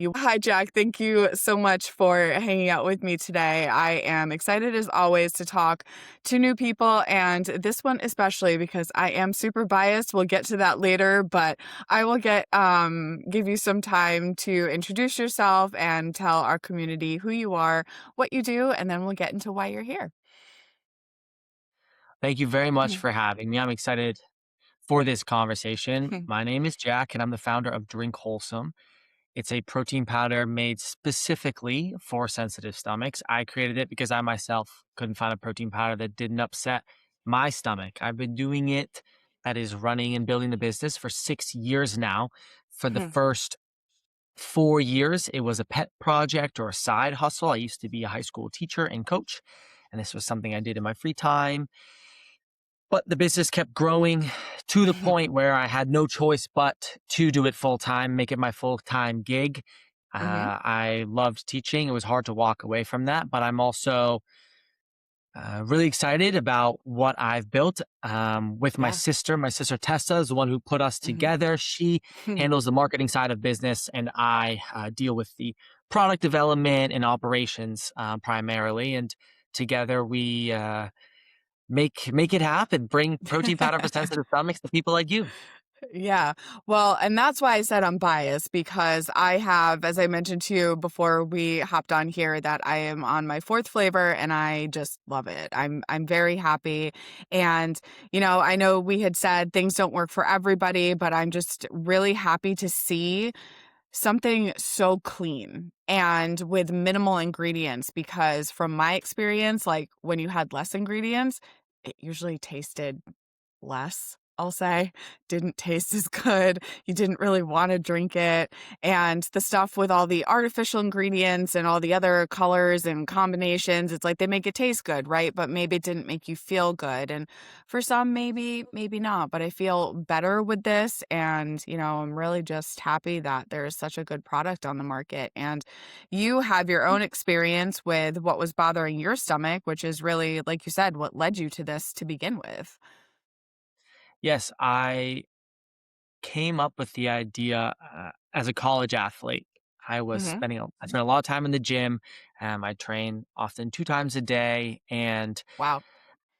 Hi, Jack. Thank you so much for hanging out with me today. I am excited as always to talk to new people, and this one especially because I am super biased. We'll get to that later, but I will give you some time to introduce yourself and tell our community who you are, what you do, and then we'll get into why you're here. Thank you very much for having me. I'm excited for this conversation. Mhm. My name is Jack, and I'm the founder of Drink Wholesome. It's a protein powder made specifically for sensitive stomachs. I created it because I myself couldn't find a protein powder that didn't upset my stomach. I've been doing it, that is running and building the business for 6 years now. For the first 4 years, it was a pet project or a side hustle. I used to be a high school teacher and coach, and this was something I did in my free time. But the business kept growing to the point where I had no choice but to do it full time, make it my full time gig. Mhm. I loved teaching. It was hard to walk away from that, but I'm also really excited about what I've built with my Yeah. sister. My sister Tessa is the one who put us Mhm. together. She handles the marketing side of business, and I deal with the product development and operations primarily. And together we make it happen. Bring protein powder for sensitive stomachs to people like you. Yeah. Well, and that's why I said I'm biased because I have, as I mentioned to you before we hopped on here, that I am on my fourth flavor and I just love it. I'm very happy. And, I know we had said things don't work for everybody, but I'm just really happy to see something so clean and with minimal ingredients because from my experience, like when you had less ingredients, it usually tasted less, I'll say, didn't taste as good. You didn't really want to drink it. And the stuff with all the artificial ingredients and all the other colors and combinations, it's like they make it taste good, right? But maybe it didn't make you feel good. And for some, maybe not. But I feel better with this. And, I'm really just happy that there's such a good product on the market. And you have your own experience with what was bothering your stomach, which is really, like you said, what led you to this to begin with. Yes, I came up with the idea as a college athlete. Mhm. I spent a lot of time in the gym. I train often 2 times a day, and Wow.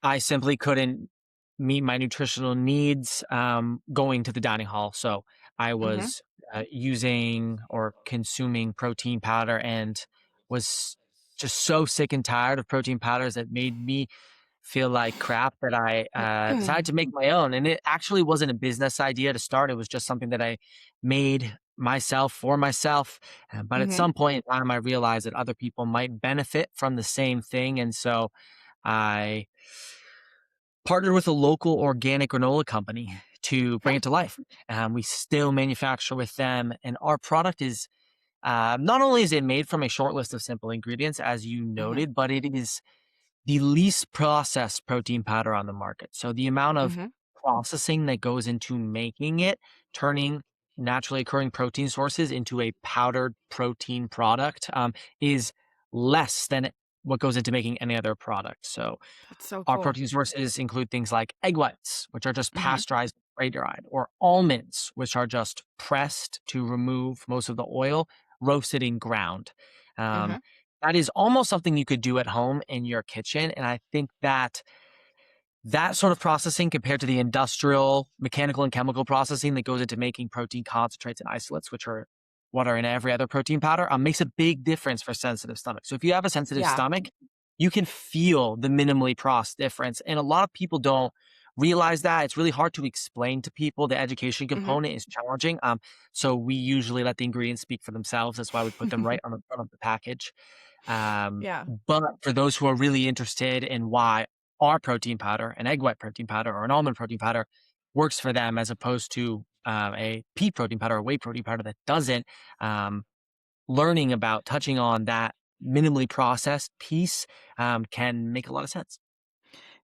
I simply couldn't meet my nutritional needs going to the dining hall. So I Mhm. was using or consuming protein powder and was just so sick and tired of protein powders that made me feel like crap that I decided to make my own. And it actually wasn't a business idea to start. It was just something that I made myself for myself. But at Mhm. some point in time, I realized that other people might benefit from the same thing. And so I partnered with a local organic granola company to bring Yeah. it to life. We still manufacture with them, and our product is not only is it made from a short list of simple ingredients, as you Mhm. noted, but it is the least processed protein powder on the market. So the amount of Mhm. processing that goes into making it, turning naturally occurring protein sources into a powdered protein product, is less than what goes into making any other product. So That's so our cool. protein sources include things like egg whites, which are just Mhm. pasteurized, spray dried, or almonds, which are just pressed to remove most of the oil, roasted and ground. Um, Mhm. that is almost something you could do at home in your kitchen. And I think that that sort of processing compared to the industrial, mechanical, and chemical processing that goes into making protein concentrates and isolates, which are what are in every other protein powder, makes a big difference for sensitive stomachs. So if you have a sensitive Yeah. stomach, you can feel the minimally processed difference. And a lot of people don't realize that. It's really hard to explain to people. The education Mhm. component is challenging. So we usually let the ingredients speak for themselves. That's why we put them right on the front of the package. Yeah. But for those who are really interested in why our protein powder, an egg white protein powder or an almond protein powder works for them as opposed to a pea protein powder or whey protein powder that doesn't, um, learning about touching on that minimally processed piece can make a lot of sense.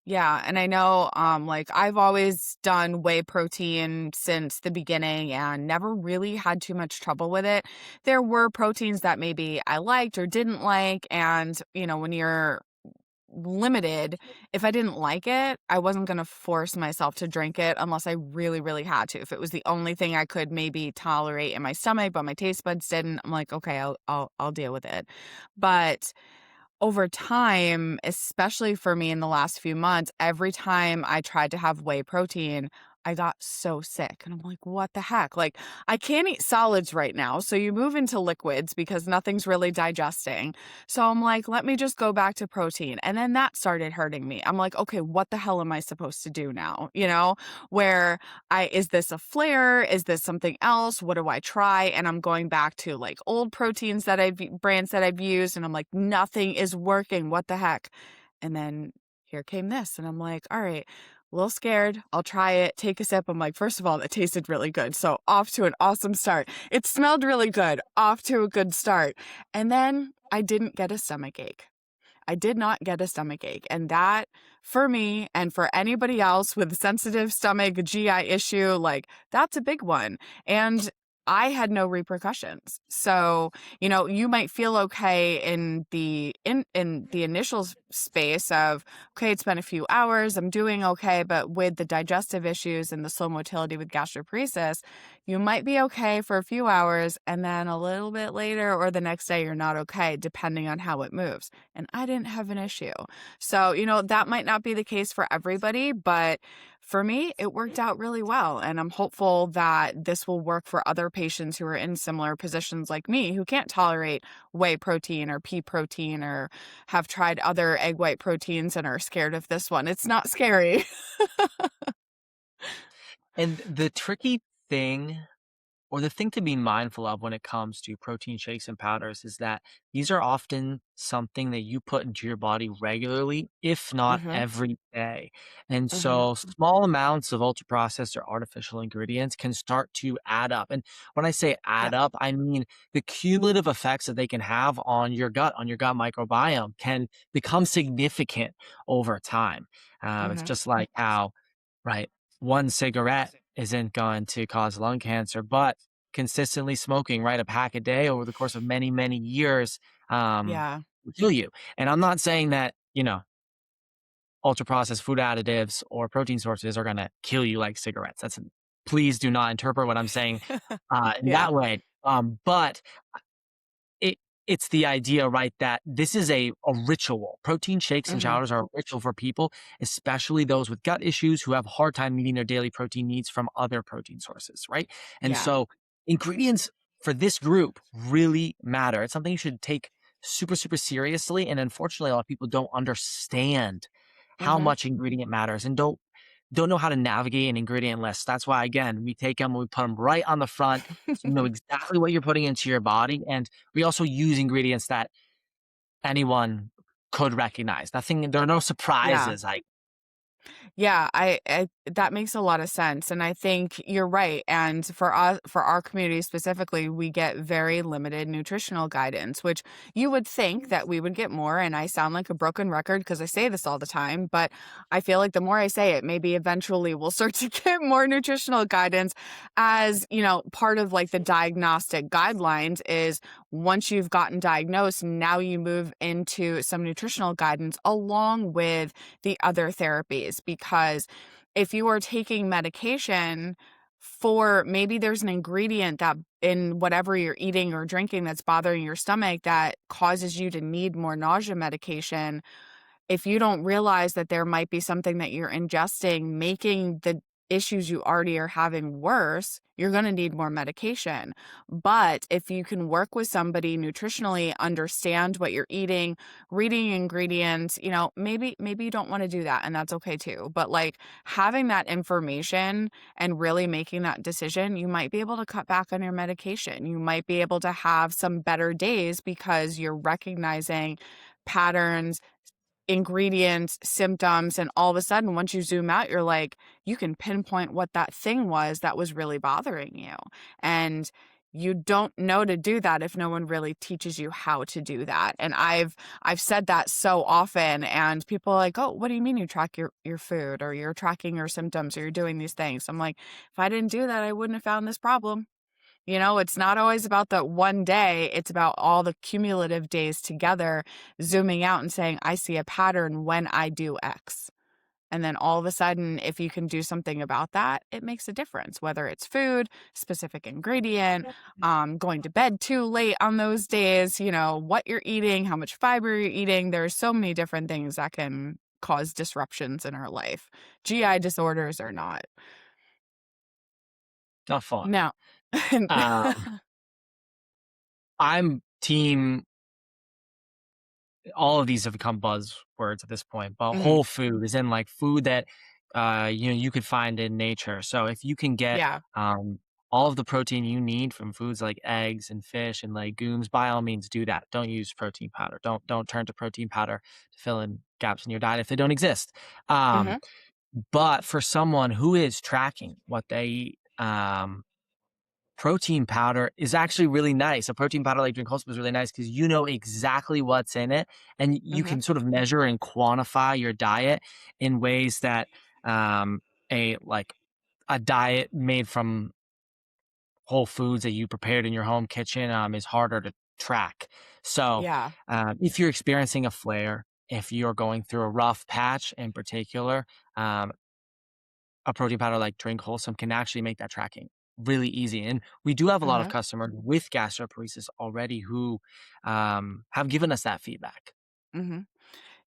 Yeah, and I know, like I've always done whey protein since the beginning and never really had too much trouble with it. There were proteins that maybe I liked or didn't like, and when you're limited. If I didn't like it, I wasn't gonna force myself to drink it unless I really, really had to. If it was the only thing I could maybe tolerate in my stomach, but my taste buds didn't, I'm like, "Okay, I'll deal with it." But over time, especially for me in the last few months, every time I tried to have whey protein, I got so sick. And I'm like, what the heck? Like, I can't eat solids right now. So you move into liquids because nothing's really digesting. So I'm like, let me just go back to protein. And then that started hurting me. I'm like, okay, what the hell am I supposed to do now? Where is this a flare? Is this something else? What do I try? And I'm going back to like old proteins brands that I've used. And I'm like, nothing is working. What the heck? And then here came this. And I'm like, all right, a little scared. I'll try it. Take a sip. I'm like, first of all, it tasted really good. So off to an awesome start. It smelled really good. Off to a good start. And then I didn't get a stomach ache. I did not get a stomach ache. And that, for me and for anybody else with sensitive stomach, GI issue, like that's a big one. And I had no repercussions. So, you might feel okay in the initial space of, okay, it's been a few hours, I'm doing okay, but with the digestive issues and the slow motility with gastroparesis, you might be okay for a few hours and then a little bit later or the next day you're not okay, depending on how it moves. And I didn't have an issue. So, that might not be the case for everybody, but for me, it worked out really well. And I'm hopeful that this will work for other patients who are in similar positions like me who can't tolerate whey protein or pea protein or have tried other egg white proteins and are scared of this one. It's not scary. And the tricky thing, or the thing to be mindful of when it comes to protein shakes and powders, is that these are often something that you put into your body regularly, if not Mhm. every day. And Mhm. so small amounts of ultra processed or artificial ingredients can start to add up. And when I say Yeah. add up, I mean the cumulative effects that they can have on your gut microbiome can become significant over time. It's Mhm. just like how, right, one cigarette isn't going to cause lung cancer, but consistently smoking, right, a pack a day over the course of many, many years, Yeah. will kill you. And I'm not saying that, ultra processed food additives or protein sources are gonna kill you like cigarettes. Please do not interpret what I'm saying, in Yeah. that way. But it it's the idea, right, that this is a ritual. Protein shakes and Mhm. showers are a ritual for people, especially those with gut issues who have a hard time meeting their daily protein needs from other protein sources, right? And Yeah. so ingredients for this group really matter. It's something you should take super, super seriously. And unfortunately, a lot of people don't understand how Mhm. much ingredient matters and don't know how to navigate an ingredient list. That's why, again, we take them, we put them right on the front, so you know exactly what you're putting into your body. And we also use ingredients that anyone could recognize. Nothing, there are no Yeah. surprises. Like, Yeah, I that makes a lot of sense, and I think you're right, and for us, for our community specifically, we get very limited nutritional guidance, which you would think that we would get more, and I sound like a broken record because I say this all the time, but I feel like the more I say it, maybe eventually we'll start to get more nutritional guidance as, part of like the diagnostic guidelines is once you've gotten diagnosed, now you move into some nutritional guidance along with the other therapies because if you are taking medication for maybe there's an ingredient that in whatever you're eating or drinking that's bothering your stomach that causes you to need more nausea medication, if you don't realize that there might be something that you're ingesting making the issues you already are having worse, you're going to need more medication. But if you can work with somebody nutritionally, understand what you're eating, reading ingredients, maybe you don't want to do that and that's okay too. But like having that information and really making that decision, you might be able to cut back on your medication. You might be able to have some better days because you're recognizing patterns, ingredients, symptoms, and all of a sudden, once you zoom out, you're like, you can pinpoint what that thing was that was really bothering you. And you don't know to do that if no one really teaches you how to do that. And I've said that so often and people are like, "Oh, what do you mean you track your food or you're tracking your symptoms or you're doing these things?" I'm like, "If I didn't do that, I wouldn't have found this problem." It's not always about that one day, it's about all the cumulative days together, zooming out and saying, I see a pattern when I do X. And then all of a sudden, if you can do something about that, it makes a difference, whether it's food, specific ingredient, going to bed too late on those days, what you're eating, how much fiber you're eating. There's so many different things that can cause disruptions in our life, GI disorders or not. Not fun. Now, Um, I'm team all of these have become buzzwords at this point, but mhm, whole food is in like food that you could find in nature. So if you can get yeah, um all of the protein you need from foods like eggs and fish and legumes, by all means do that. Don't use protein powder. Don't turn to protein powder to fill in gaps in your diet if they don't exist. hmm, But for someone who is tracking what they eat, protein powder is actually really nice. A protein powder like Drink Wholesome is really nice because you know exactly what's in it, and you hmm, can sort of measure and quantify your diet in ways that um, a diet made from whole foods that you prepared in your home kitchen is harder to track. So, yeah, if you're experiencing a flare, if you're going through a rough patch in particular, um, a protein powder like Drink Wholesome can actually make that tracking really easy. And we do have a lot of hmm, customers with gastroparesis already who have given us that feedback. hmm.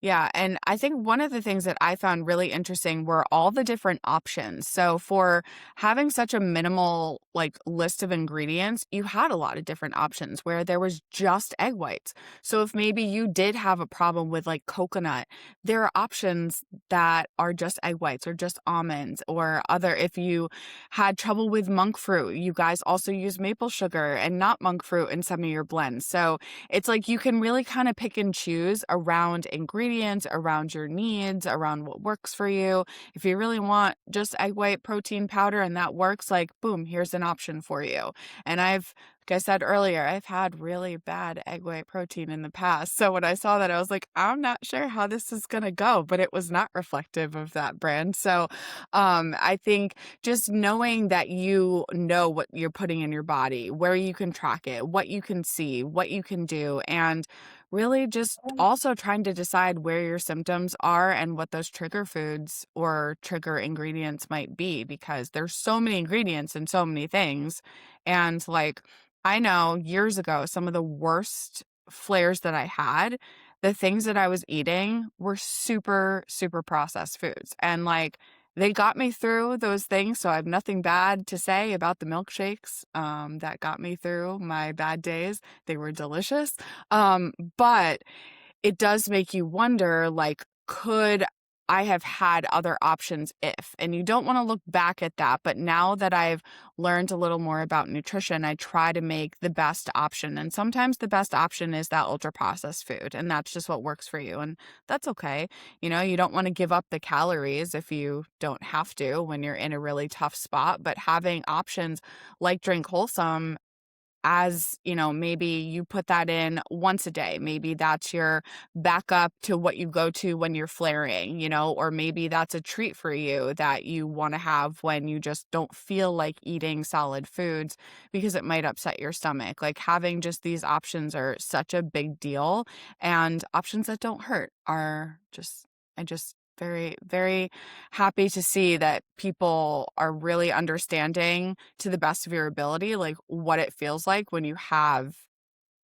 Yeah, and I think one of the things that I found really interesting were all the different options. So for having such a minimal list of ingredients, you had a lot of different options where there was just egg whites. So if maybe you did have a problem with like coconut, there are options that are just egg whites or just almonds or other. If you had trouble with monk fruit, you guys also use maple sugar and not monk fruit in some of your blends. So it's like you can really kind of pick and choose around ingredients, around your needs, around what works for you. If you really want just egg white protein powder and that works, like, boom, here's an option for you. And like I said earlier, I've had really bad egg white protein in the past. So when I saw that, I was like, I'm not sure how this is going to go, but it was not reflective of that brand. So I think just knowing that you know what you're putting in your body, where you can track it, what you can see, what you can do, and really just also trying to decide where your symptoms are and what those trigger foods or trigger ingredients might be because there's so many ingredients and so many things. And like, I know years ago, some of the worst flares that I had, the things that I was eating were super, super processed foods. And like, they got me through those things, so I have nothing bad to say about the milkshakes, that got me through my bad days. They were delicious, but it does make you wonder, like, could I have had other options if? And you don't wanna look back at that, but now that I've learned a little more about nutrition, I try to make the best option, and sometimes the best option is that ultra-processed food, and that's just what works for you, and that's okay. You don't wanna give up the calories if you don't have to when you're in a really tough spot, but having options like Drink Wholesome as, maybe you put that in once a day. Maybe that's your backup to what you go to when you're flaring, or maybe that's a treat for you that you want to have when you just don't feel like eating solid foods because it might upset your stomach. Like having just these options are such a big deal, and options that don't hurt are I just very, very happy to see that people are really understanding to the best of your ability, like what it feels like when you have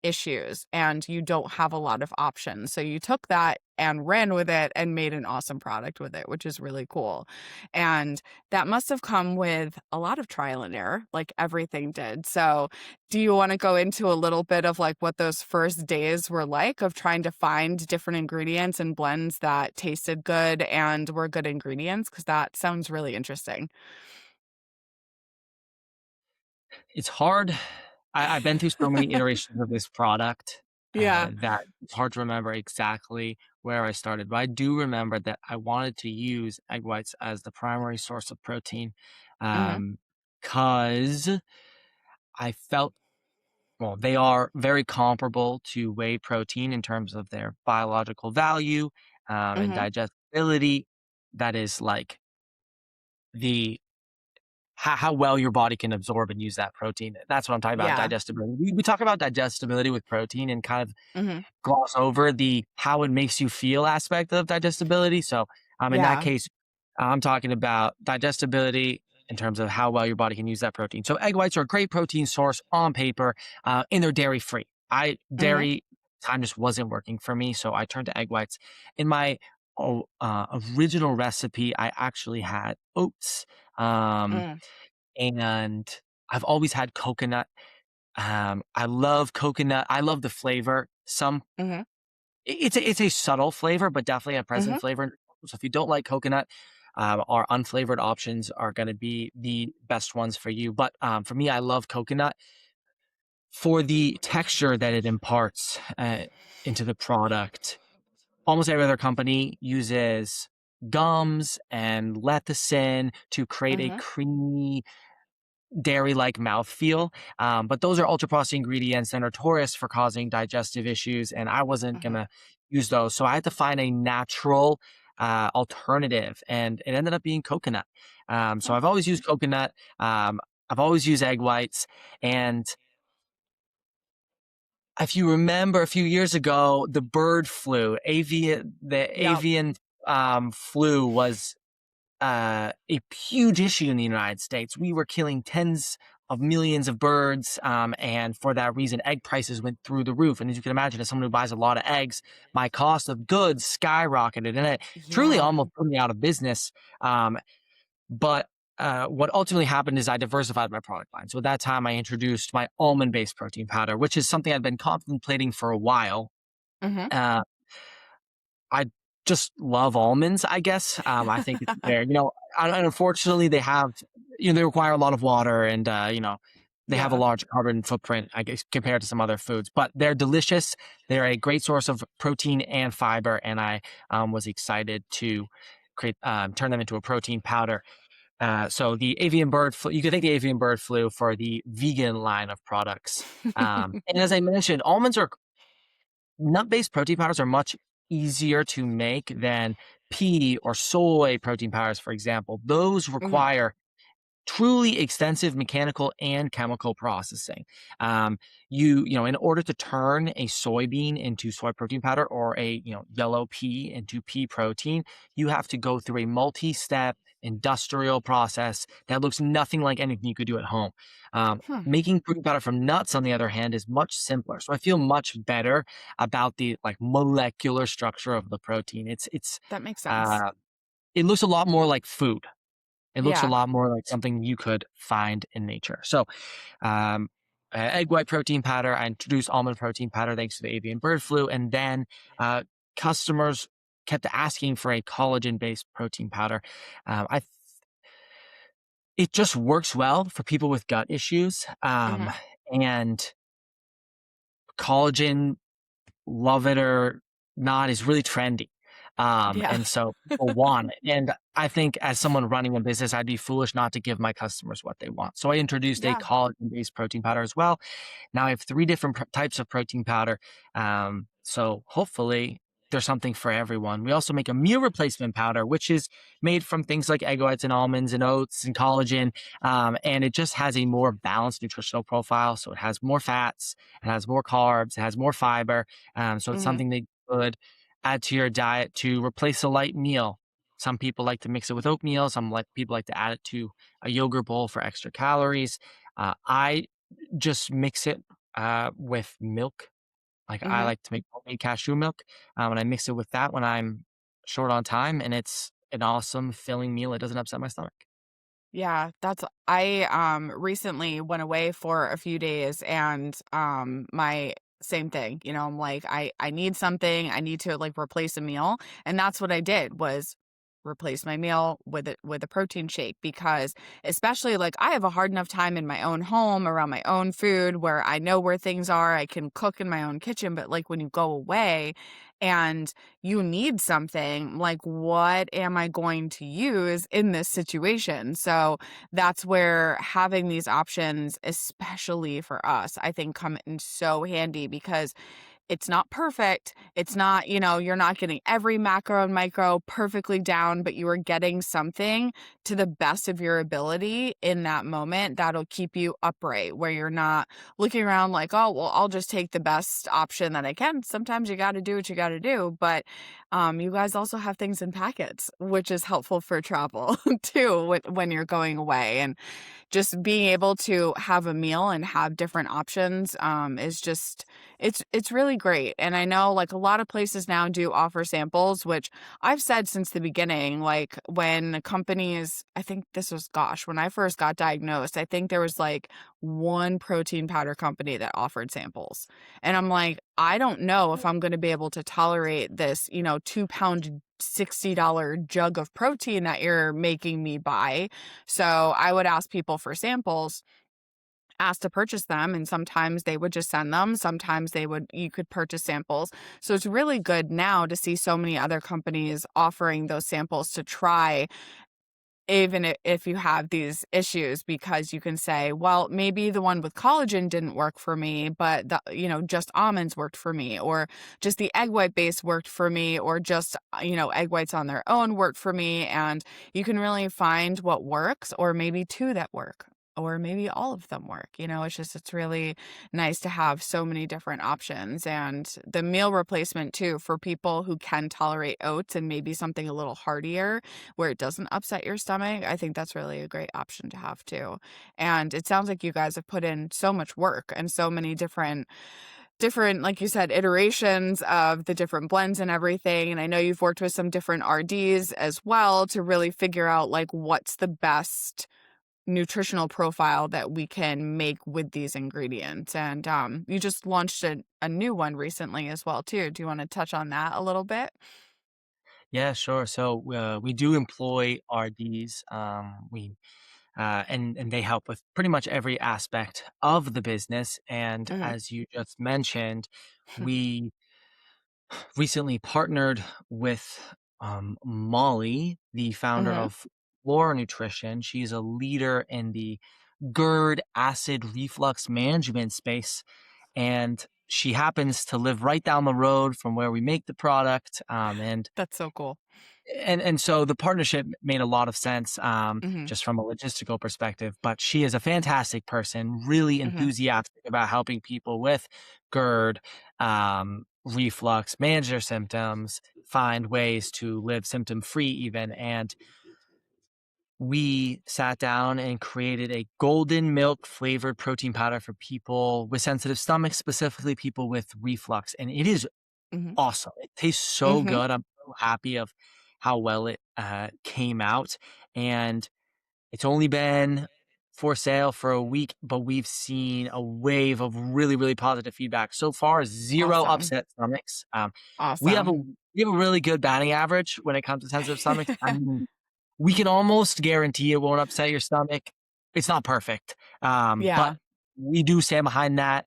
issues and you don't have a lot of options. So you took that and ran with it and made an awesome product with it, which is really cool. And that must have come with a lot of trial and error, like everything did. So do you want to go into a little bit of like what those first days were like of trying to find different ingredients and blends that tasted good and were good ingredients? Because that sounds really interesting. It's hard. I've been through so many iterations of this product Yeah. that it's hard to remember exactly where I started. But I do remember that I wanted to use egg whites as the primary source of protein Hmm. because I felt well, they are very comparable to whey protein in terms of their biological value and Hmm. digestibility. That is like the how well your body can absorb and use that protein. That's what I'm talking about, Yeah. digestibility. We talk about digestibility with protein and kind of Mhm. gloss over the how it makes you feel aspect of digestibility. So, in that Yeah. case, I'm talking about digestibility in terms of how well your body can use that protein. So, egg whites are a great protein source on paper, and they're dairy free. I Mhm. dairy time just wasn't working for me, so I turned to egg whites. In my original recipe, I actually had oats, um, Mm. and I've always had coconut. I love coconut. I love the flavor. Mhm. It's a subtle flavor, but definitely a present Mhm. flavor. So if you don't like coconut, our unflavored options are going to be the best ones for you. But for me, I love coconut for the texture that it imparts into the product. Almost every other company uses gums and lecithin to create a Mhm. creamy dairy-like mouthfeel. But those are ultra-processed ingredients and notorious for causing digestive issues, and I wasn't Mhm. gonna use those. So I had to find a natural alternative, and it ended up being coconut. So I've Oh. always used coconut. I've always used egg whites, and if you remember a few years ago, the bird flu, the Yep. avian flu was a huge issue in the United States. We were killing tens of millions of birds, and for that reason, egg prices went through the roof. And as you can imagine, as someone who buys a lot of eggs, my cost of goods skyrocketed, and it truly Yeah. almost put me out of business. But what ultimately happened is I diversified my product line. So at that time, I introduced my almond-based protein powder, which is something I've been contemplating for a while. Mhm. Uh, I just love almonds, I guess. I think it's there. And unfortunately, they require a lot of water and, they have a Yeah. large carbon footprint, I guess, compared to some other foods, but they're delicious. They're a great source of protein and fiber. And I was excited to turn them into a protein powder. So the avian bird flu, you could take the avian bird flu for the vegan line of products. And as I mentioned, nut-based protein powders are much easier to make than pea or soy protein powders, for example. Those Mhm. require truly extensive mechanical and chemical processing. Um, in order to turn a soybean into soy protein powder or a yellow pea into pea protein, you have to go through a multi-step industrial process that looks nothing like anything you could do at home. Hmm. Making protein powder from nuts, on the other hand, is much simpler. So I feel much better about the like molecular structure of the protein. That makes sense. Uh, it looks a lot more like food. It looks a Yeah. lot more like something you could find in nature. So, um, egg white protein powder. I introduced almond protein powder thanks to the avian bird flu, and then uh, customers kept asking for a collagen-based protein powder. I It just works well for people with gut issues, Mhm. and collagen, love it or not, is really trendy. Yeah. And so people want it. And I think as someone running a business, I'd be foolish not to give my customers what they want. So I introduced a Yeah. collagen-based protein powder as well. Now I have three different types of protein powder. So hopefully there's something for everyone. We also make a meal replacement powder, which is made from things like egg whites and almonds and oats and collagen. And it just has a more balanced nutritional profile. So it has more fats, it has more carbs, it has more fiber. So it's Mhm. something that you could add to your diet to replace a light meal. Some people like to mix it with oatmeal. People like to add it to a yogurt bowl for extra calories. I just mix it with milk. Like I Mhm. like to make homemade cashew milk, and I mix it with that when I'm short on time, and it's an awesome filling meal. It doesn't upset my stomach. Yeah, that's I recently went away for a few days and my same thing, I'm like I need something, I need to like replace a meal, and that's what I did was replace my meal with a protein shake because especially like I have a hard enough time in my own home around my own food where I know where things are, I can cook in my own kitchen, but like when you go away and you need something, like, what am I going to use in this situation? So that's where having these options, especially for us, I think come in so handy because It's not perfect. It's not, you're not getting every macro and micro perfectly down, but you are getting something to the best of your ability in that moment that'll keep you upright, where you're not looking around like, oh, well, I'll just take the best option that I can. Sometimes you got to do what you got to do. But you guys also have things in packets, which is helpful for travel too when you're going away. And just being able to have a meal and have different options is just it's really great. And I know like a lot of places now do offer samples, which I've said since the beginning, like when companies, I think this was, gosh, when I first got diagnosed, I think there was like one protein powder company that offered samples. And I'm like, I don't know if I'm going to be able to tolerate this, 2 pound $60 jug of protein that you're making me buy. So I would ask people for samples, ask to purchase them, and sometimes they would just send them. Sometimes you could purchase samples. So it's really good now to see so many other companies offering those samples to try, even if you have these issues, because you can say, well, maybe the one with collagen didn't work for me, but just almonds worked for me, or just the egg white base worked for me, or just, egg whites on their own worked for me. And you can really find what works, or maybe two that work, or maybe all of them work. It's really nice to have so many different options. And the meal replacement too, for people who can tolerate oats and maybe something a little heartier where it doesn't upset your stomach, I think that's really a great option to have too. And it sounds like you guys have put in so much work and so many different, like you said, iterations of the different blends and everything. And I know you've worked with some different RDs as well to really figure out like what's the best nutritional profile that we can make with these ingredients. And you just launched a new one recently as well too. Do you want to touch on that a little bit? Yeah, sure. So we do employ RDs. We and they help with pretty much every aspect of the business. And Hmm. as you just mentioned, we recently partnered with Molly, the founder Hmm. of Flora Nutrition. She's a leader in the GERD acid reflux management space, and she happens to live right down the road from where we make the product. That's so cool. And so the partnership made a lot of sense, Hmm. just from a logistical perspective. But she is a fantastic person, really Hmm. enthusiastic about helping people with GERD, reflux, manage their symptoms, find ways to live symptom free, even. And we sat down and created a golden milk flavored protein powder for people with sensitive stomachs, specifically people with reflux. And it is Hmm. awesome. It tastes so Hmm. good. I'm so happy of how well it came out. And it's only been for sale for a week, but we've seen a wave of really, really positive feedback. So far, zero Awesome. upset stomachs. We have a Awesome. we have a really good batting average when it comes to sensitive stomachs. I mean, we can almost guarantee it won't upset your stomach. It's not perfect, but Yeah. we do stand behind that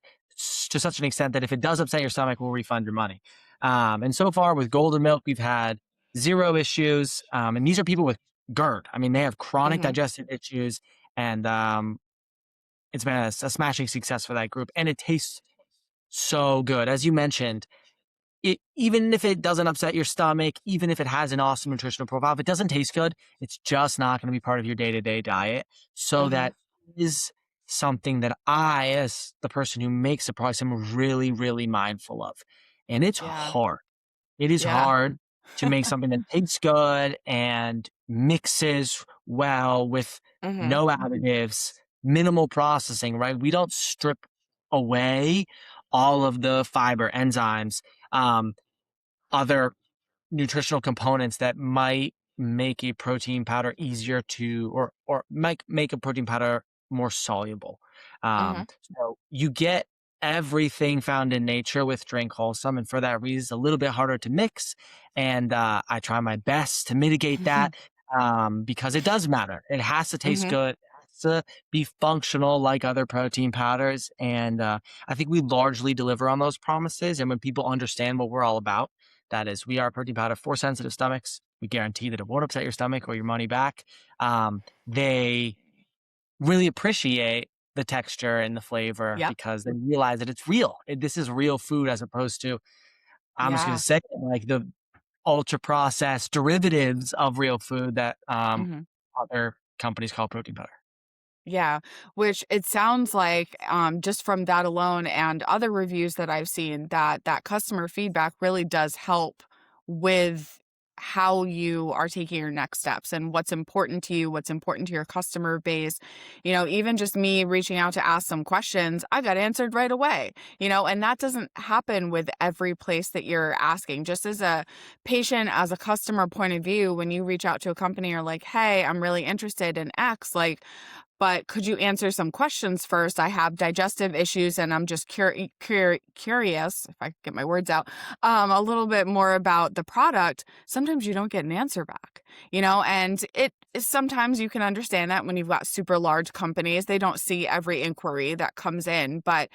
to such an extent that if it does upset your stomach, we'll refund your money. And so far with Golden Milk, we've had zero issues. And these are people with GERD. I mean, they have chronic Hmm. digestive issues, and it's been a smashing success for that group. And it tastes so good. As you mentioned, even if it doesn't upset your stomach, even if it has an awesome nutritional profile, if it doesn't taste good, it's just not going to be part of your day-to-day diet. So Hmm. that is something that I, as the person who makes the product, am really, really mindful of. And it's Yeah. hard. It is Yeah. hard to make something that tastes good and mixes well with Hmm. no additives, minimal processing, right? We don't strip away all of the fiber, enzymes, um, other nutritional components that might make a protein powder easier to, or might make a protein powder more soluble. Hmm. So you get everything found in nature with Drink Wholesome, and for that reason, it's a little bit harder to mix. And I try my best to mitigate that, because it does matter. It has to taste Hmm. good. It has to be functional like other protein powders. And I think we largely deliver on those promises. And when people understand what we're all about, that is, we are a protein powder for sensitive stomachs. We guarantee that it won't upset your stomach or your money back. They really appreciate the texture and the flavor Yep. because they realize that it's real. This is real food as opposed to, I'm just gonna Yeah. say it, like the ultra processed derivatives of real food that Mhm. other companies call protein powder. Yeah, which it sounds like, just from that alone and other reviews that I've seen, that that customer feedback really does help with how you are taking your next steps and what's important to you, what's important to your customer base. Even just me reaching out to ask some questions, I got answered right away, and that doesn't happen with every place that you're asking. Just as a patient, as a customer point of view, when you reach out to a company, you're like, hey, I'm really interested in X, like, but could you answer some questions first? I have digestive issues and I'm just curious, if I can get my words out, a little bit more about the product. Sometimes you don't get an answer back, and sometimes you can understand that when you've got super large companies, they don't see every inquiry that comes in. But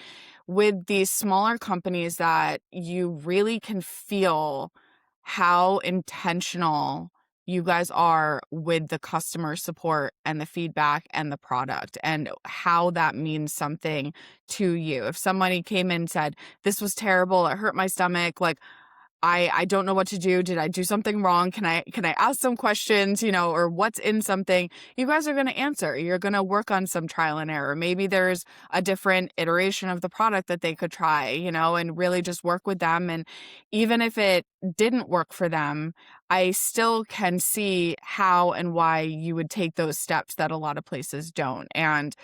with these smaller companies that you really can feel how intentional you guys are with the customer support and the feedback and the product and how that means something to you. If somebody came in and said, "This was terrible, it hurt my stomach," like, I don't know what to do. Did I do something wrong? Can I ask some questions, or what's in something? You guys are going to answer. You're going to work on some trial and error. Maybe there's a different iteration of the product that they could try, and really just work with them. And even if it didn't work for them, I still can see how and why you would take those steps that a lot of places don't. And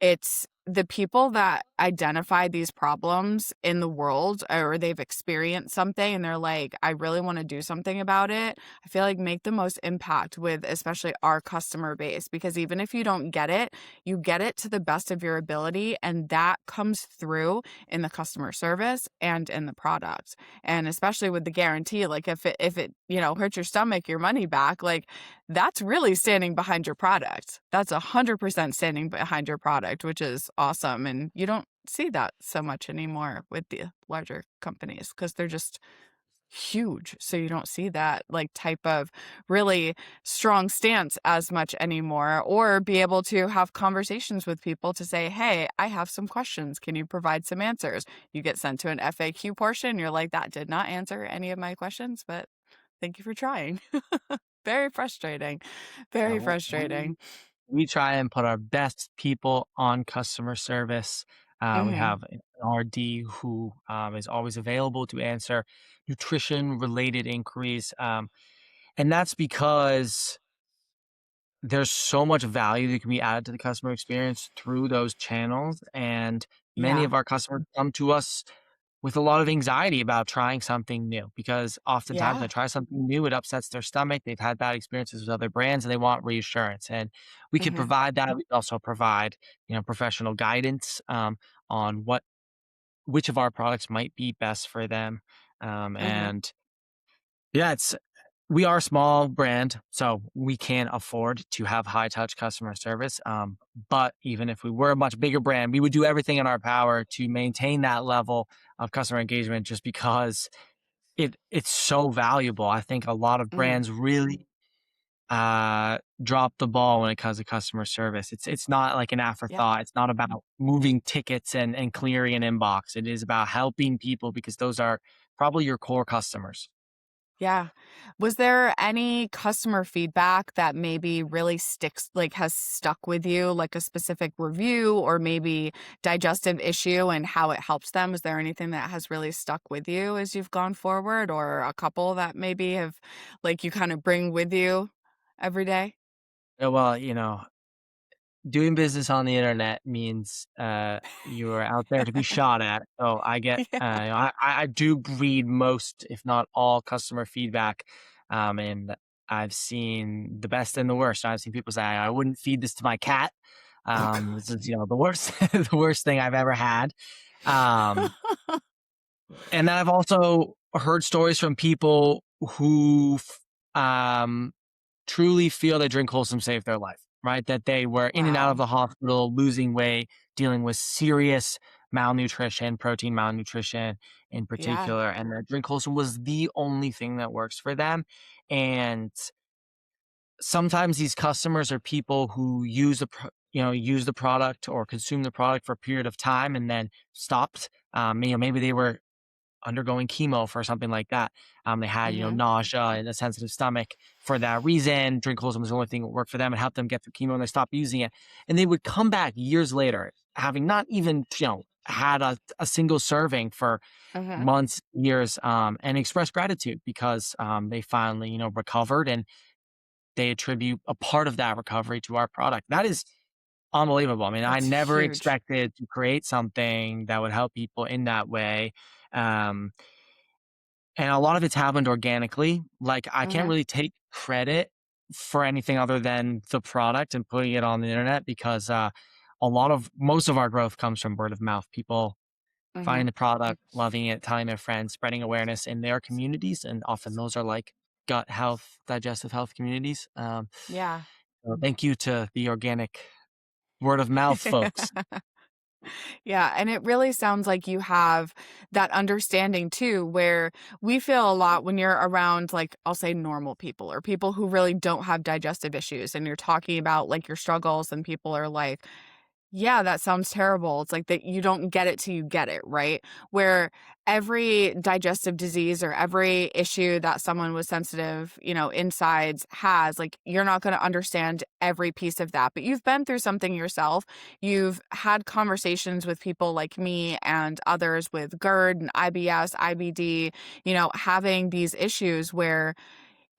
it's the people that identify these problems in the world, or they've experienced something and they're like, I really want to do something about it. I feel like make the most impact with especially our customer base, because even if you don't get it, you get it to the best of your ability. And that comes through in the customer service and in the product. And especially with the guarantee, like if it, hurts your stomach, your money back, like that's really standing behind your product. That's 100% standing behind your product, which is awesome. And you don't see that so much anymore with the larger companies because they're just huge. So you don't see that like type of really strong stance as much anymore, or be able to have conversations with people to say, hey, I have some questions. Can you provide some answers? You get sent to an FAQ portion. You're like, that did not answer any of my questions, but thank you for trying. Very frustrating. Yeah, Very well, frustrating. we try and put our best people on customer service. We Mhm. have an RD who is always available to answer nutrition related inquiries. And that's because there's so much value that can be added to the customer experience through those channels. And many Yeah. of our customers come to us with a lot of anxiety about trying something new because oftentimes when Yeah. they try something new, it upsets their stomach. They've had bad experiences with other brands and they want reassurance. And we could Mhm. provide that. We also provide, professional guidance on which of our products might be best for them. Mhm. And yeah, we are a small brand, so we can't afford to have high touch customer service. But even if we were a much bigger brand, we would do everything in our power to maintain that level of customer engagement just because it's so valuable. I think a lot of Mhm. brands really drop the ball when it comes to customer service. It's not like an Yeah. afterthought. It's not about moving tickets and clearing an inbox. It is about helping people because those are probably your core customers. Yeah. Was there any customer feedback that maybe really sticks, like has stuck with you, like a specific review or maybe digestive issue and how it helps them? Is there anything that has really stuck with you as you've gone forward, or a couple that maybe have, like, you kind of bring with you every day? Yeah, well, doing business on the internet means you are out there to be shot at. So I get, Yeah. I do read most, if not all, customer feedback, and I've seen the best and the worst. I've seen people say, "I wouldn't feed this to my cat." Oh, This God. is the worst, the worst thing I've ever had. Um, and then I've also heard stories from people who truly feel that Drink Wholesome saved their life, right? That they were in and out of Wow. the hospital, losing weight, dealing with serious malnutrition, protein malnutrition in Yeah. particular, and that Drink Wholesome was the only thing that works for them. And sometimes these customers are people who use use the product or consume the product for a period of time and then stopped. Maybe they were undergoing chemo for something like that. They had, Hmm. nausea and a sensitive stomach for that reason. Drink Wholesome was the only thing that worked for them and helped them get through chemo, and they stopped using it. And they would come back years later, having not even, had a single serving for Hmm. months, years, and express gratitude because they finally, recovered, and they attribute a part of that recovery to our product. That is unbelievable. I mean, I That's never huge. expected to create something that would help people in that way. Um, and a lot of it's happened organically. Like, I can't Hmm. really take credit for anything other than the product and putting it on the internet because most of our growth comes from word of mouth. People Hmm. finding the product, loving it, telling their friends, spreading awareness in their communities. And often those are like gut health, digestive health communities. Yeah. So thank you to the organic word of mouth folks. Yeah, and it really sounds like you have that understanding too, where we feel a lot when you're around, like, I'll say normal people or people who really don't have digestive issues, and you're talking about like your struggles, and people are like, yeah, that sounds terrible. It's like that you don't get it till you get it, right? Where every digestive disease or every issue that someone with sensitive, insides has, like, you're not going to understand every piece of that, but you've been through something yourself. You've had conversations with people like me and others with GERD and IBS, IBD, having these issues where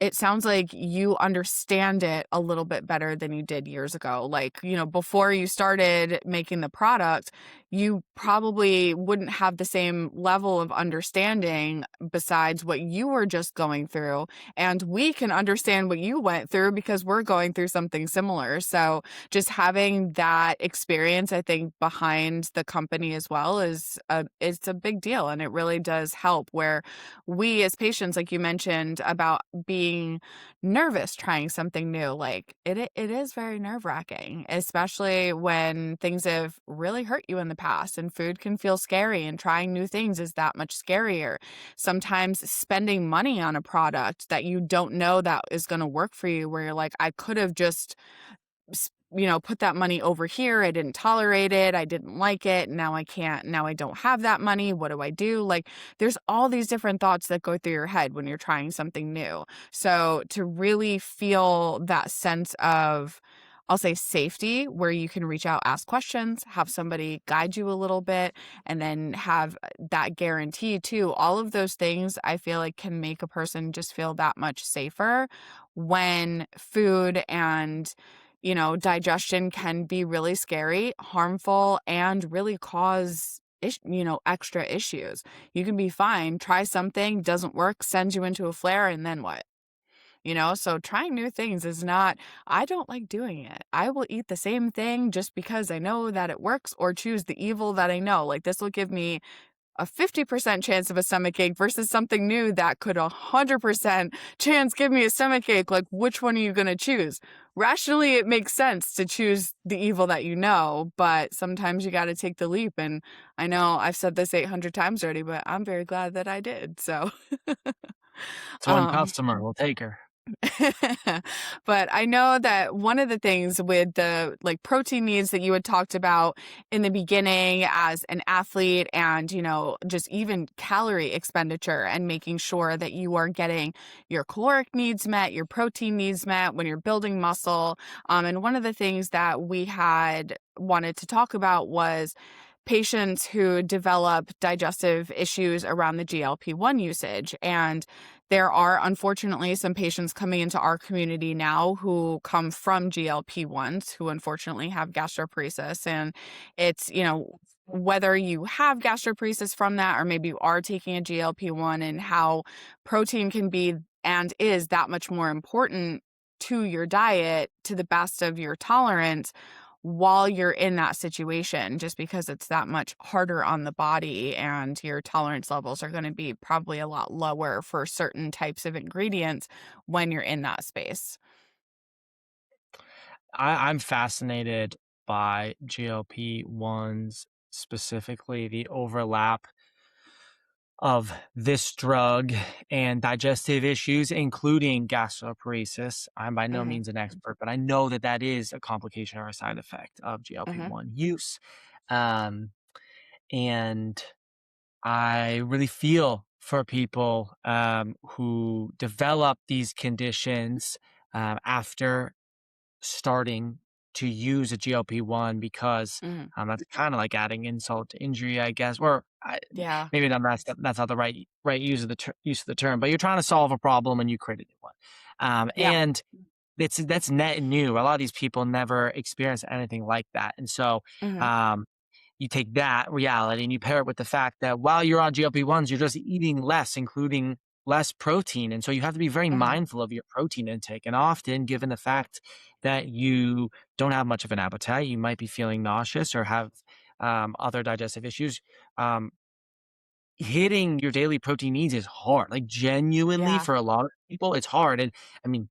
it sounds like you understand it a little bit better than you did years ago. Like, before you started making the product, you probably wouldn't have the same level of understanding besides what you were just going through. And we can understand what you went through because we're going through something similar. So just having that experience, I think, behind the company as well it's a big deal. And it really does help where we as patients, like you mentioned about being nervous trying something new, like it is very nerve-wracking, especially when things have really hurt you in the past, and food can feel scary, and trying new things is that much scarier. Sometimes spending money on a product that you don't know that is going to work for you, where you're like, I could have just put that money over here. I didn't tolerate it. I didn't like it. Now I can't. Now I don't have that money. What do I do? Like, there's all these different thoughts that go through your head when you're trying something new. So to really feel that sense of, I'll say, safety, where you can reach out, ask questions, have somebody guide you a little bit, and then have that guarantee too. All of those things I feel like can make a person just feel that much safer when food and digestion can be really scary, harmful, and really cause extra issues. You can be fine, try something, doesn't work, sends you into a flare, and then what? So trying new things is not, I don't like doing it. I will eat the same thing just because I know that it works, or choose the evil that I know. Like, this will give me a 50% chance of a stomach ache versus something new that could 100% chance give me a stomach ache. Like, which one are you going to choose? Rationally, it makes sense to choose the evil that you know, but sometimes you got to take the leap. And I know I've said this 800 times already, but I'm very glad that I did. So, It's one um, customer, we'll take her. but I know that one of the things with the like protein needs that you had talked about in the beginning as an athlete, and, just even calorie expenditure and making sure that you are getting your caloric needs met, your protein needs met when you're building muscle. And one of the things that we had wanted to talk about was patients who develop digestive issues around the GLP-1 usage. And there are unfortunately some patients coming into our community now who come from GLP-1s who unfortunately have gastroparesis. And it's, whether you have gastroparesis from that, or maybe you are taking a GLP-1, and how protein can be and is that much more important to your diet to the best of your tolerance while you're in that situation, just because it's that much harder on the body, and your tolerance levels are going to be probably a lot lower for certain types of ingredients when you're in that space. I'm fascinated by GLP-1s, specifically the overlap of this drug and digestive issues, including gastroparesis. I'm by no Mhm. means an expert, but I know that that is a complication or a side effect of Mhm. GLP-1 use. Um, and I really feel for people who develop these conditions after starting to use a GLP-1 because, Mhm. that's kinda like adding insult to injury, I guess, or Yeah. maybe that's not the right use of the term, but you're trying to solve a problem and you create a new one. Yeah. And that's net new. A lot of these people never experience anything like that, and so, Mhm. um you take that reality and you pair it with the fact that while you're on GLP-1s, you're just eating less, including less protein. And so you have to be very Mhm. mindful of your protein intake. And often, given the fact that you don't have much of an appetite, you might be feeling nauseous or have other digestive issues. Um, Hitting your daily protein needs is hard. Like, genuinely, Yeah. for a lot of people, it's hard. And I mean,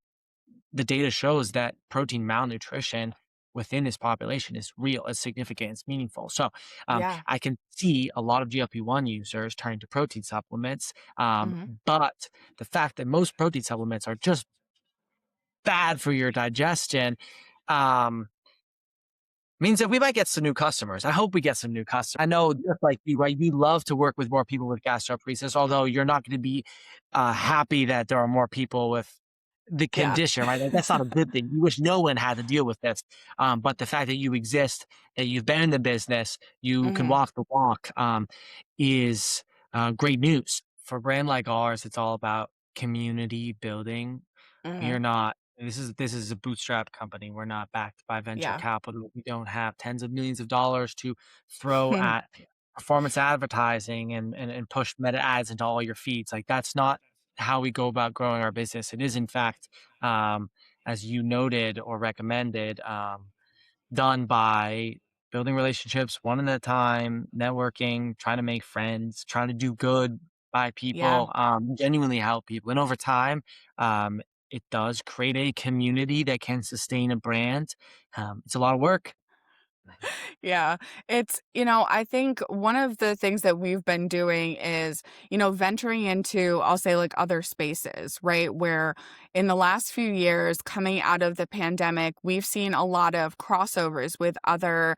the data shows that protein malnutrition within this population is real, it's significant, it's meaningful. So Yeah. I can see a lot of GLP-1 users turning to protein supplements, Mhm. but the fact that most protein supplements are just bad for your digestion, um, means that we might get some new customers. I hope we get some new customers. I know, just like you, right? We love to work with more people with gastroparesis, although you're not going to be happy that there are more people with the Yeah. condition, right? Like, that's not a good thing. You wish no one had to deal with this. But the fact that you exist, that you've been in the business, you can Mhm. walk the walk, is great news. For a brand like ours, it's all about community building. We Mhm. are not this is a bootstrap company. We're not backed by venture Yeah. capital. We don't have tens of millions of dollars to throw at performance advertising and push meta ads into all your feeds. Like, that's not how we go about growing our business. It is, in fact, um, as you noted or recommended, done by building relationships one at a time, networking, trying to make friends, trying to do good by Yeah. people, genuinely help people. And over time, um, it does create a community that can sustain a brand. It's a lot of work. Yeah. I think one of the things that we've been doing is, venturing into, I'll say, like, other spaces, right? Where in the last few years, coming out of the pandemic, we've seen a lot of crossovers with other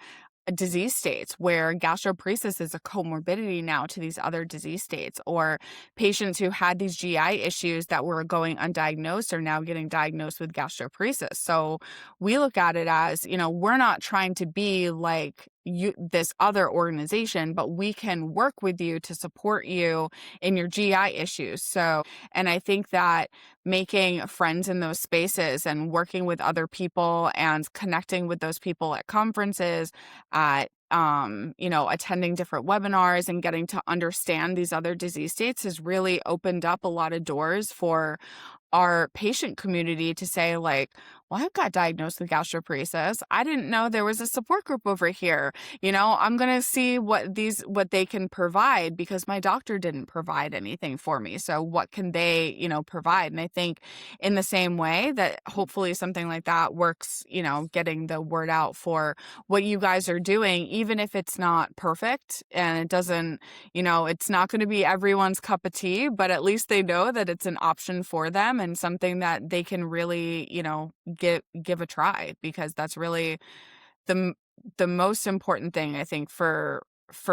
disease states where gastroparesis is a comorbidity now to these other disease states, or patients who had these GI issues that were going undiagnosed are now getting diagnosed with gastroparesis. So we look at it as, we're not trying to be like this other organization, but we can work with you to support you in your GI issues. And I think that making friends in those spaces and working with other people and connecting with those people at conferences, at attending different webinars and getting to understand these other disease states has really opened up a lot of doors for our patient community to say, like, well, I got diagnosed with gastroparesis. I didn't know there was a support group over here. I'm going to see what they can provide because my doctor didn't provide anything for me. So what can they, provide? And I think in the same way that hopefully something like that works, getting the word out for what you guys are doing, even if it's not perfect and it doesn't, it's not going to be everyone's cup of tea, but at least they know that it's an option for them and something that they can really, give a try, because that's really the the most important thing, I think, for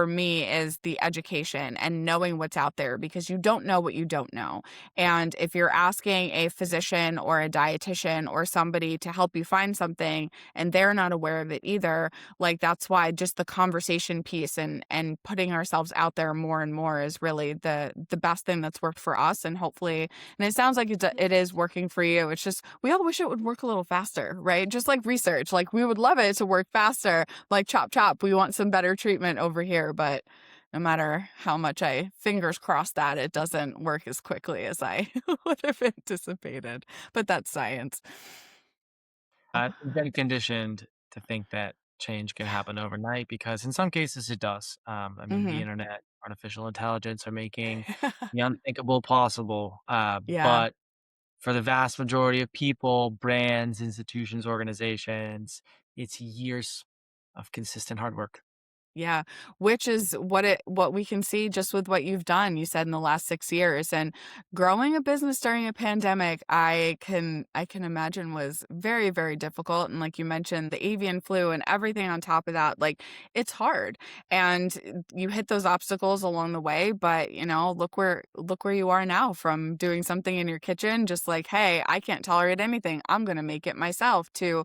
me, is the education and knowing what's out there, because you don't know what you don't know. And if you're asking a physician or a dietitian or somebody to help you find something and they're not aware of it either, like, that's why just the conversation piece and putting ourselves out there more and more is really the best thing that's worked for us. And hopefully, and it sounds like it is working for you. It's just we all wish it would work a little faster, right? Just like research, like, we would love it to work faster. Like, chop chop, we want some better treatment over here, but no matter how much I fingers crossed that it doesn't work as quickly as I would have anticipated. But that's science. We've been conditioned to think that change can happen overnight because in some cases it does. I mean, the Hmm. internet, artificial intelligence are making the unthinkable possible. Yeah. But for the vast majority of people, brands, institutions, organizations, it's years of consistent hard work. Yeah, which is what we can see just with what you've done, you said in the last 6 years, and growing a business during a pandemic, I can imagine was very, very difficult, and like you mentioned, the avian flu and everything on top of that, like, it's hard, and you hit those obstacles along the way, but, look where you are now from doing something in your kitchen, just like, "Hey, I can't tolerate anything, I'm gonna make it myself," to,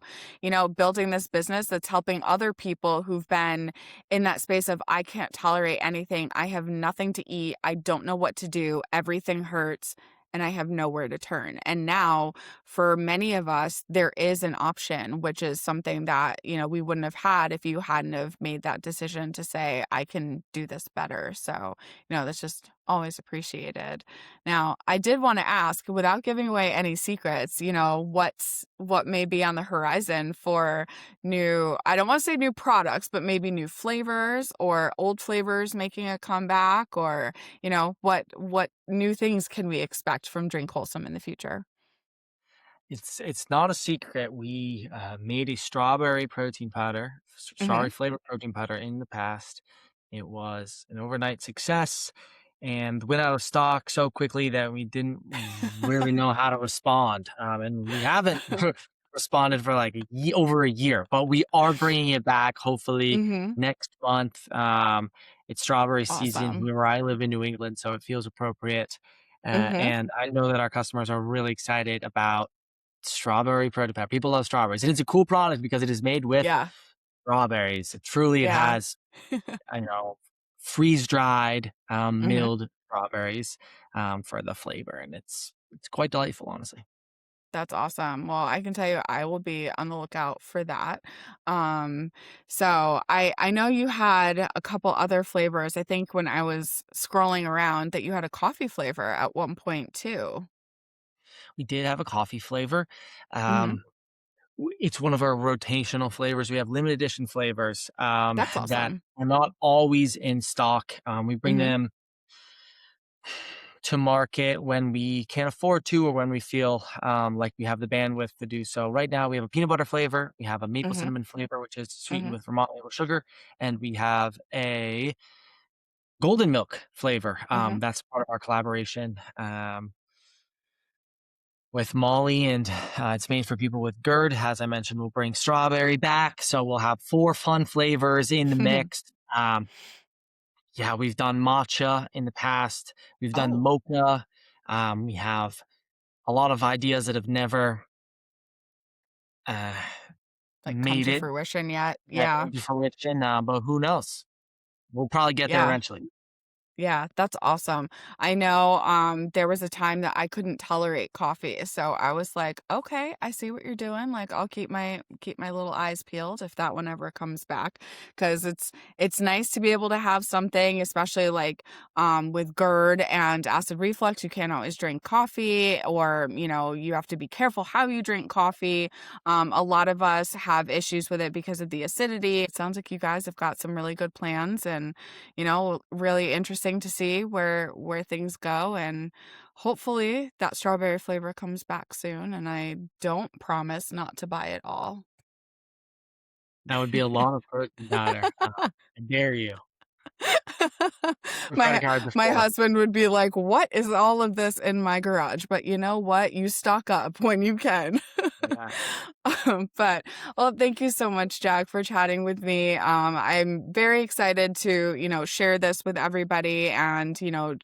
building this business that's helping other people who've been in that space of I can't tolerate anything. I have nothing to eat. I don't know what to do. Everything hurts and I have nowhere to turn. And now for many of us, there is an option, which is something that, we wouldn't have had if you hadn't have made that decision to say, I can do this better. So, that's just always appreciated. Now, I did want to ask, without giving away any secrets, what may be on the horizon for new, I don't want to say new products, but maybe new flavors or old flavors making a comeback, or, what new things can we expect from Drink Wholesome in the future? It's not a secret. We made a strawberry protein powder, Mhm. strawberry flavored protein powder in the past. It was an overnight success and went out of stock so quickly that we didn't really know how to respond. And we haven't responded for like over a year, but we are bringing it back hopefully Mhm. next month. It's strawberry season Awesome. where I live in New England, so it feels appropriate. Mhm. And I know that our customers are really excited about strawberry proto pep. People love strawberries, and it's a cool product because it is made with Yeah. strawberries. It Yeah. has, freeze-dried, Mhm. milled strawberries, for the flavor, and it's quite delightful, honestly. That's awesome. Well, I can tell you I will be on the lookout for that. Um, so I know you had a couple other flavors. I think when I was scrolling around that you had a coffee flavor at one point too. We did have a coffee flavor. Mhm. Um, it's one of our rotational flavors. We have limited edition flavors, That's that awesome. are not always in stock. We bring Mhm. them to market when we can't afford to or when we feel like we have the bandwidth to do so. Right now, we have a peanut butter flavor, we have a maple Mhm. cinnamon flavor, which is sweetened Mhm. with Vermont maple sugar, and we have a golden milk flavor. Mhm. That's part of our collaboration with Molly, and it's made for people with GERD. As I mentioned, we'll bring strawberry back, so we'll have four fun flavors in the mix. Um, yeah, we've done matcha in the past. We've done Oh, mocha. We have a lot of ideas that have never, uh, like come made to it fruition yet? yet Yeah. into fruition, but who knows? We'll probably get there Yeah. eventually. Yeah, that's awesome. I know, there was a time that I couldn't tolerate coffee, so I was like, "Okay, I see what you're doing, like, I'll keep my little eyes peeled if that one ever comes back, because it's nice to be able to have something, especially, like, with GERD and acid reflux, you can't always drink coffee or, you have to be careful how you drink coffee. A lot of us have issues with it because of the acidity. It sounds like you guys have got some really good plans, and really interesting to see where things go, and hopefully that strawberry flavor comes back soon, and I don't promise not to buy it all. That would be a lot of protein powder. I dare you. The credit My card my before. husband would be like, "What is all of this in my garage?" But you know what? You stock up when you can. Yeah. But well, thank you so much, Jack, for chatting with me. I'm very excited to, share this with everybody and,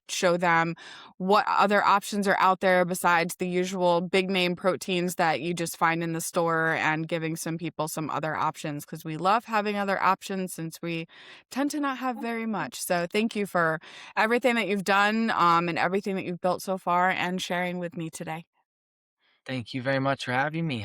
show them what other options are out there besides the usual big name proteins that you just find in the store, and giving some people some other options because we love having other options since we tend to not have very much. So thank you for everything that you've done, and everything that you've built so far and sharing with me today. Thank you very much for having me.